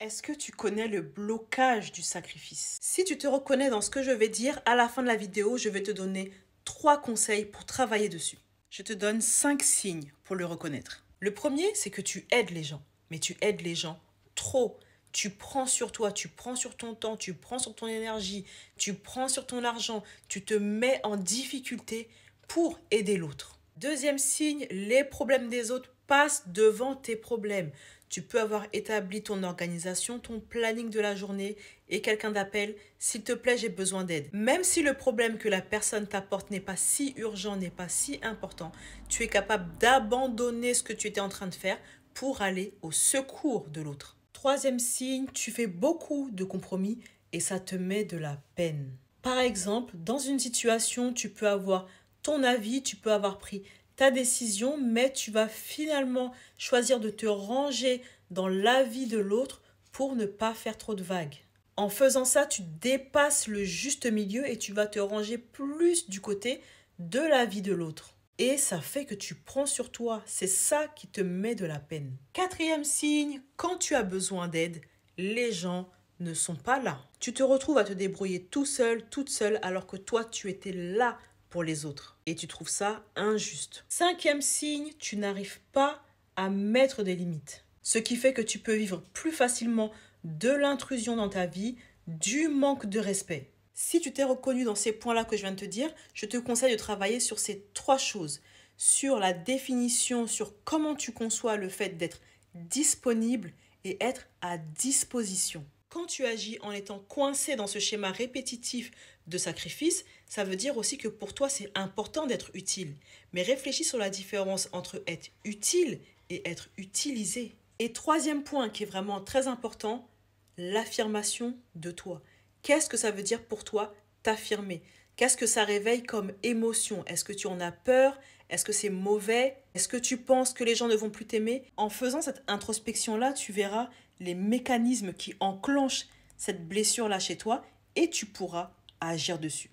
Est-ce que tu connais le blocage du sacrifice? Si tu te reconnais dans ce que je vais dire, à la fin de la vidéo, je vais te donner 3 conseils pour travailler dessus. Je te donne 5 signes pour le reconnaître. Le premier, c'est que tu aides les gens. Mais tu aides les gens trop. Tu prends sur toi, tu prends sur ton temps, tu prends sur ton énergie, tu prends sur ton argent, tu te mets en difficulté pour aider l'autre. Deuxième signe, les problèmes des autres passent devant tes problèmes. Tu peux avoir établi ton organisation, ton planning de la journée et quelqu'un d'appel, s'il te plaît, j'ai besoin d'aide. Même si le problème que la personne t'apporte n'est pas si urgent, n'est pas si important, tu es capable d'abandonner ce que tu étais en train de faire pour aller au secours de l'autre. Troisième signe, tu fais beaucoup de compromis et ça te met de la peine. Par exemple, dans une situation, tu peux avoir ton avis, tu peux avoir pris ta décision, mais tu vas finalement choisir de te ranger dans l'avis de l'autre pour ne pas faire trop de vagues. En faisant ça, tu dépasses le juste milieu et tu vas te ranger plus du côté de l'avis de l'autre. Et ça fait que tu prends sur toi. C'est ça qui te met de la peine. Quatrième signe, quand tu as besoin d'aide, les gens ne sont pas là. Tu te retrouves à te débrouiller tout seul, toute seule, alors que toi, tu étais là pour les autres. Et tu trouves ça injuste. Cinquième signe, tu n'arrives pas à mettre des limites. Ce qui fait que tu peux vivre plus facilement de l'intrusion dans ta vie, du manque de respect. Si tu t'es reconnu dans ces points-là que je viens de te dire, je te conseille de travailler sur ces 3 choses. Sur la définition, sur comment tu conçois le fait d'être disponible et être à disposition. Quand tu agis en étant coincé dans ce schéma répétitif de sacrifice, ça veut dire aussi que pour toi, c'est important d'être utile. Mais réfléchis sur la différence entre être utile et être utilisé. Et troisième point qui est vraiment très important, l'affirmation de toi. Qu'est-ce que ça veut dire pour toi t'affirmer? Qu'est-ce que ça réveille comme émotion? Est-ce que tu en as peur? Est-ce que c'est mauvais? Est-ce que tu penses que les gens ne vont plus t'aimer? En faisant cette introspection-là, tu verras les mécanismes qui enclenchent cette blessure-là chez toi et tu pourras agir dessus.